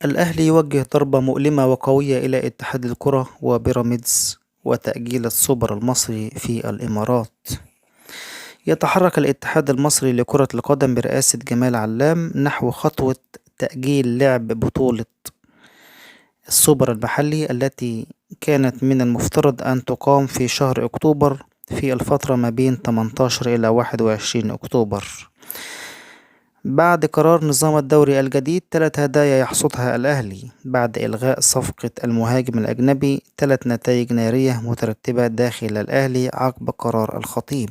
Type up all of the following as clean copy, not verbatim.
الأهلي يوجه ضربة مؤلمة وقوية إلى اتحاد الكرة وبيراميدز وتأجيل السوبر المصري في الإمارات. يتحرك الاتحاد المصري لكرة القدم برئاسة جمال علام نحو خطوة تأجيل لعب بطولة السوبر المحلي التي كانت من المفترض أن تقام في شهر أكتوبر في الفترة ما بين 18 إلى 21 أكتوبر. بعد قرار نظام الدوري الجديد 3 هدايا يحصدها الأهلي بعد إلغاء صفقة المهاجم الأجنبي 3 نتائج نارية مترتبة داخل الأهلي عقب قرار الخطيب.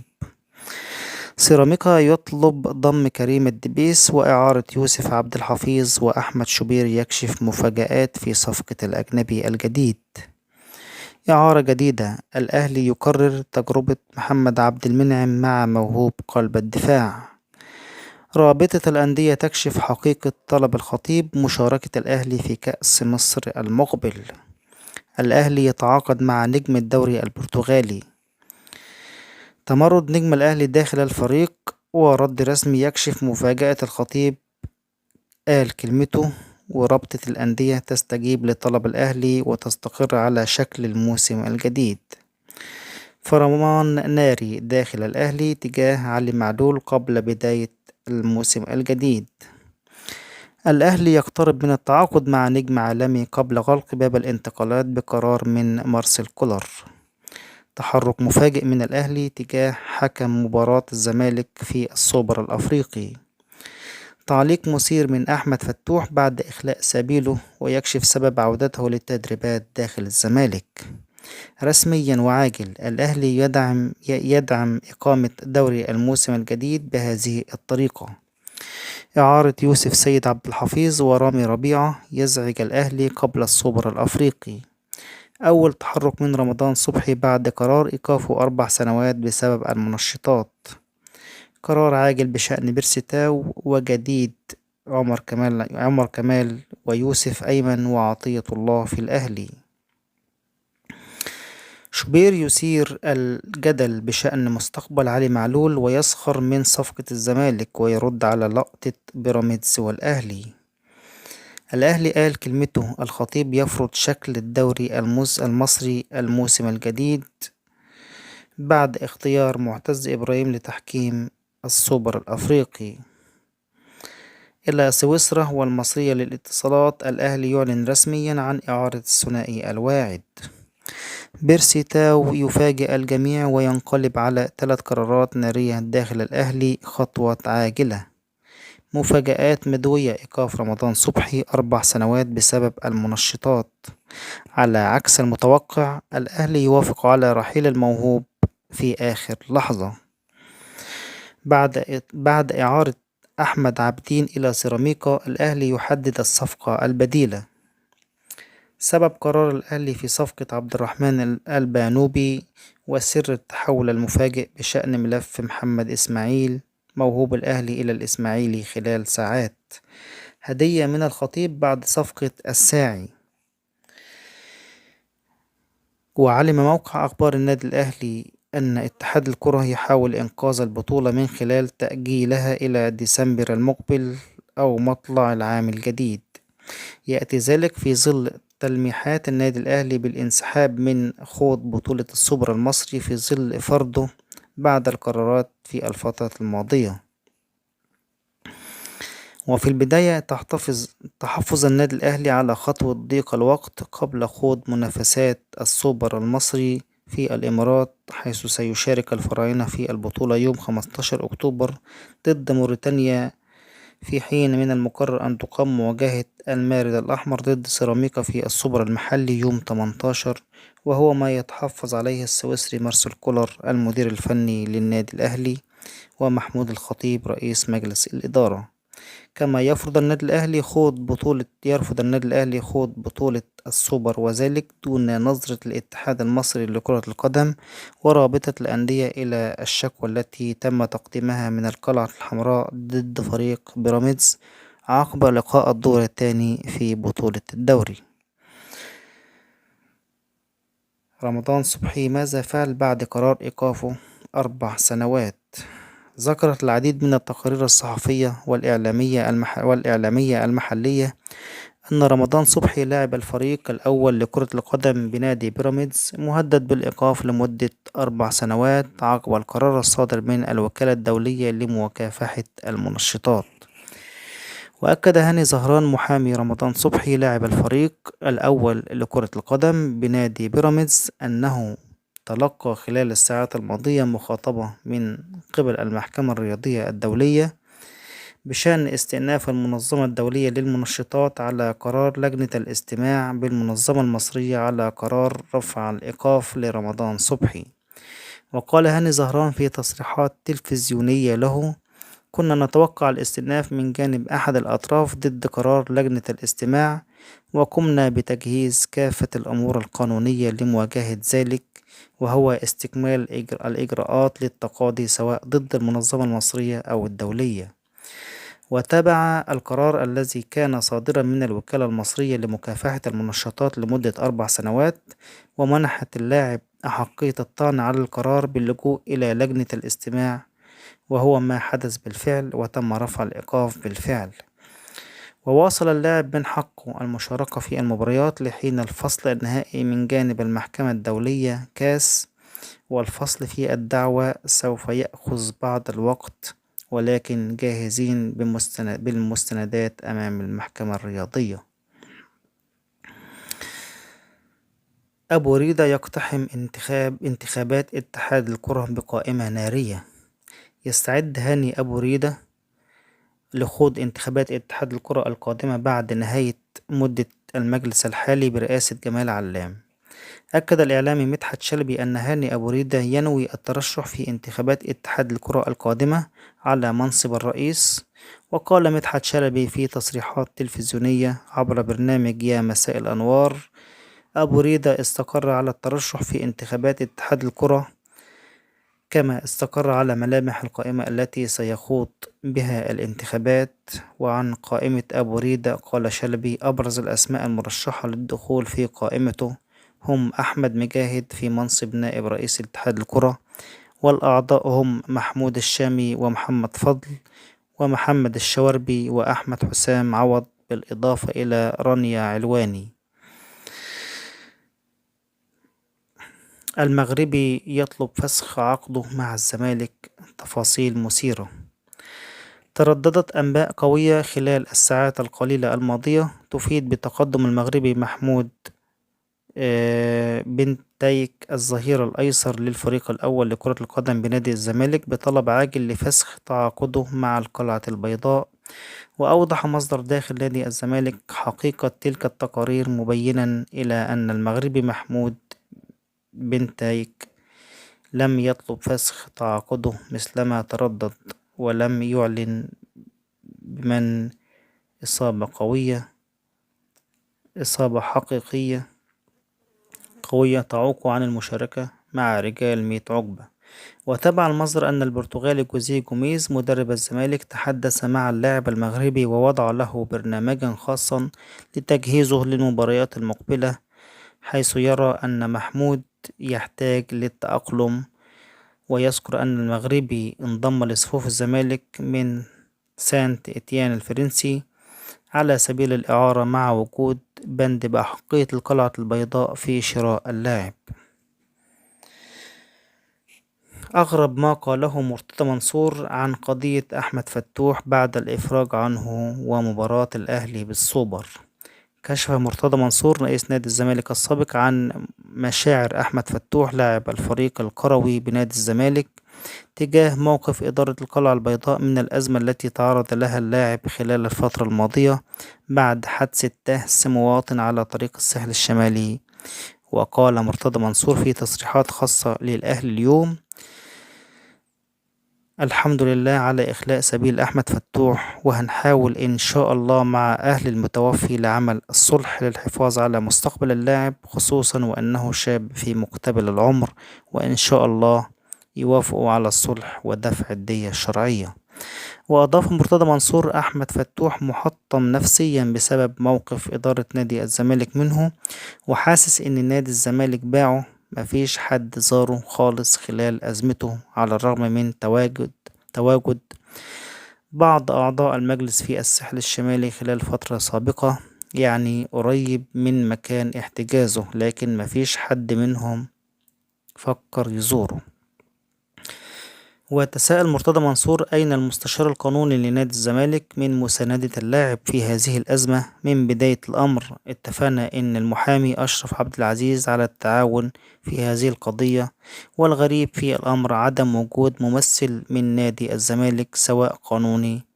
سيراميكا يطلب ضم كريم الدبيس وإعارة يوسف عبد الحفيظ وأحمد شوبير يكشف مفاجآت في صفقة الأجنبي الجديد. إعارة جديدة الأهلي يقرر تجربة محمد عبد المنعم مع موهوب قلب الدفاع. رابطة الأندية تكشف حقيقة طلب الخطيب مشاركة الأهلي في كأس مصر المقبل. الأهلي يتعاقد مع نجم الدوري البرتغالي. تمرد نجم الأهلي داخل الفريق ورد رسمي يكشف مفاجأة الخطيب قال كلمته. ورابطة الأندية تستجيب لطلب الأهلي وتستقر على شكل الموسم الجديد. فرمان ناري داخل الأهلي تجاه علي معلول قبل بداية الموسم الجديد. الأهلي يقترب من التعاقد مع نجم عالمي قبل غلق باب الانتقالات بقرار من مارسيل كولر. تحرك مفاجئ من الأهلي تجاه حكم مباراة الزمالك في السوبر الأفريقي. تعليق مثير من أحمد فتوح بعد إخلاء سبيله ويكشف سبب عودته للتدريبات داخل الزمالك. رسميا وعاجل الأهلي يدعم إقامة دوري الموسم الجديد بهذه الطريقة. إعارة يوسف سيد عبد الحفيظ ورامي ربيعة يزعج الأهلي قبل السوبر الأفريقي. أول تحرك من رمضان صبحي بعد قرار إيقافه 4 سنوات بسبب المنشطات. قرار عاجل بشأن بيرسي تاو وجديد عمر كمال ويوسف أيمن وعطية الله في الأهلي. شوبير يثير الجدل بشأن مستقبل علي معلول ويسخر من صفقة الزمالك ويرد على لقطة بيراميدز والأهلي. الأهلي قال كلمته الخطيب يفرض شكل الدوري المصري الموسم الجديد بعد اختيار معتز إبراهيم لتحكيم السوبر الأفريقي. إلى سويسرا والمصرية للاتصالات الأهلي يعلن رسميا عن إعارة الثنائي الواعد. بيرسي تاو يفاجئ الجميع وينقلب على 3 قرارات نارية داخل الأهلي خطوة عاجلة. مفاجآت مدوية إيقاف رمضان صبحي 4 سنوات بسبب المنشطات. على عكس المتوقع الأهلي يوافق على رحيل الموهوب في آخر لحظة. بعد إعارة أحمد عابدين إلى سيراميكا الأهلي يحدد الصفقة البديلة. سبب قرار الأهلي في صفقة عبد الرحمن البانوبي وسر التحول المفاجئ بشأن ملف محمد إسماعيل موهوب الأهلي إلى الإسماعيلي خلال ساعات. هدية من الخطيب بعد صفقة الساعي. وعلم موقع أخبار النادي الأهلي أن اتحاد الكرة يحاول إنقاذ البطولة من خلال تأجيلها إلى ديسمبر المقبل أو مطلع العام الجديد. يأتي ذلك في ظل تلميحات النادي الأهلي بالانسحاب من خوض بطولة السوبر المصري في ظل فرضه بعد القرارات في الفترة الماضية. وفي البداية تحفظ النادي الأهلي على خطوة ضيق الوقت قبل خوض منافسات السوبر المصري في الإمارات حيث سيشارك الفراعنة في البطولة يوم 15 أكتوبر ضد موريتانيا في حين من المقرر أن تقام مواجهة المارد الأحمر ضد سيراميكا في السوبر المحلي يوم 18 وهو ما يتحفظ عليه السويسري مارسيل كولر المدير الفني للنادي الأهلي ومحمود الخطيب رئيس مجلس الإدارة. كما يرفض النادي الأهلي خوض بطولة السوبر وذلك دون نظرة الاتحاد المصري لكرة القدم ورابطة الأندية إلى الشكوى التي تم تقديمها من القلعة الحمراء ضد فريق بيراميدز عقب لقاء الدور الثاني في بطولة الدوري. رمضان صبحي ماذا فعل بعد قرار إيقافه 4 سنوات؟ ذكرت العديد من التقارير الصحفية والإعلامية المحلية أن رمضان صبحي لاعب الفريق الأول لكرة القدم بنادي بيراميدز مهدد بالإيقاف لمدة 4 سنوات عقب القرار الصادر من الوكالة الدولية لمكافحة المنشطات. وأكد هاني زهران محامي رمضان صبحي لاعب الفريق الأول لكرة القدم بنادي بيراميدز أنه تلقى خلال الساعات الماضية مخاطبة من قبل المحكمة الرياضية الدولية بشأن استئناف المنظمة الدولية للمنشطات على قرار لجنة الاستماع بالمنظمة المصرية على قرار رفع الإيقاف لرمضان صبحي. وقال هاني زهران في تصريحات تلفزيونية له: كنا نتوقع الاستئناف من جانب أحد الأطراف ضد قرار لجنة الاستماع، وقمنا بتجهيز كافة الأمور القانونية لمواجهة ذلك، وهو استكمال الإجراءات للتقاضي سواء ضد المنظمة المصرية أو الدولية. وتابع القرار الذي كان صادرا من الوكالة المصرية لمكافحة المنشطات لمدة 4 سنوات، ومنحت اللاعب أحقية الطعن على القرار باللجوء إلى لجنة الاستماع، وهو ما حدث بالفعل وتم رفع الإيقاف بالفعل. وواصل اللاعب من حقه المشاركة في المباريات لحين الفصل النهائي من جانب المحكمة الدولية كاس، والفصل في الدعوى سوف يأخذ بعض الوقت، ولكن جاهزين بالمستندات أمام المحكمة الرياضية. أبو ريدة يقتحم انتخابات اتحاد الكرة بقائمة نارية. يستعد هاني أبو ريدة لخوض انتخابات اتحاد الكرة القادمة بعد نهاية مدة المجلس الحالي برئاسة جمال علام. أكد الإعلامي مدحت شلبي أن هاني أبو ريدة ينوي الترشح في انتخابات اتحاد الكرة القادمة على منصب الرئيس. وقال مدحت شلبي في تصريحات تلفزيونية عبر برنامج يا مساء الأنوار: أبو ريدة استقر على الترشح في انتخابات اتحاد الكرة، كما استقر على ملامح القائمة التي سيخوض بها الانتخابات. وعن قائمة أبو ريدة قال شلبي: أبرز الأسماء المرشحة للدخول في قائمته هم أحمد مجاهد في منصب نائب رئيس اتحاد الكرة، والأعضاء هم محمود الشامي ومحمد فضل ومحمد الشواربي وأحمد حسام عوض، بالإضافة إلى رانيا علواني. المغربي يطلب فسخ عقده مع الزمالك، تفاصيل مثيرة. ترددت أنباء قوية خلال الساعات القليلة الماضية تفيد بتقدم المغربي محمود بن تايك الظهير الأيسر للفريق الأول لكرة القدم بنادي الزمالك بطلب عاجل لفسخ تعاقده مع القلعة البيضاء. وأوضح مصدر داخل نادي الزمالك حقيقة تلك التقارير، مبينا إلى أن المغربي محمود بن تايك لم يطلب فسخ تعاقده مثلما تردد، ولم يعلن بمن إصابة حقيقية قوية تعوق عن المشاركة مع رجال 100 عقبة. وتابع المصدر أن البرتغالي جوزيه جوميز مدرب الزمالك تحدث مع اللاعب المغربي ووضع له برنامجا خاصا لتجهيزه للمباريات المقبلة، حيث يرى أن محمود يحتاج للتأقلم. ويذكر أن المغربي انضم لصفوف الزمالك من سانت إتيان الفرنسي على سبيل الإعارة، مع وجود بند بأحقية القلعة البيضاء في شراء اللاعب. أغرب ما قاله مرتضى منصور عن قضية أحمد فتوح بعد الإفراج عنه ومباراة الأهلي بالسوبر. كشف مرتضى منصور رئيس نادي الزمالك السابق عن مشاعر أحمد فتوح لاعب الفريق الكروي بنادي الزمالك تجاه موقف إدارة القلعة البيضاء من الأزمة التي تعرض لها اللاعب خلال الفترة الماضية بعد حادثة دهس مواطن على طريق الساحل الشمالي. وقال مرتضى منصور في تصريحات خاصة للأهلي اليوم: الحمد لله على إخلاء سبيل أحمد فتوح، وهنحاول إن شاء الله مع أهل المتوفي لعمل الصلح للحفاظ على مستقبل اللاعب، خصوصا وأنه شاب في مقتبل العمر، وإن شاء الله يوافقوا على الصلح ودفع الدية الشرعية. وأضاف مرتضى منصور: أحمد فتوح محطم نفسيا بسبب موقف إدارة نادي الزمالك منه، وحاسس إن نادي الزمالك باعه، مفيش حد زاره خالص خلال أزمته، على الرغم من تواجد بعض أعضاء المجلس في الساحل الشمالي خلال فترة سابقة. يعني قريب من مكان احتجازه، لكن مفيش حد منهم فكر يزوره. وتساءل مرتضى منصور: أين المستشار القانوني لنادي الزمالك من مساندة اللاعب في هذه الأزمة؟ من بداية الأمر اتفقنا إن المحامي أشرف عبد العزيز على التعاون في هذه القضية، والغريب في الأمر عدم وجود ممثل من نادي الزمالك سواء قانوني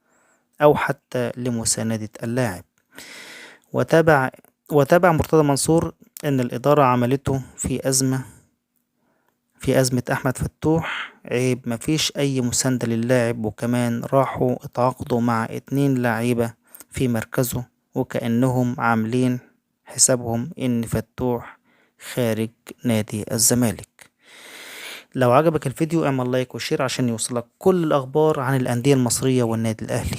أو حتى لمساندة اللاعب. وتابع وتابع مرتضى منصور أن الإدارة عملته في أزمة أحمد فتوح عيب، مفيش أي مساندة للاعب، وكمان راحوا اتعاقدوا مع 2 لعيبة في مركزه، وكأنهم عاملين حسابهم إن فتوح خارج نادي الزمالك. لو عجبك الفيديو اعمل لايك وشير عشان يوصلك كل الأخبار عن الأندية المصرية والنادي الأهلي.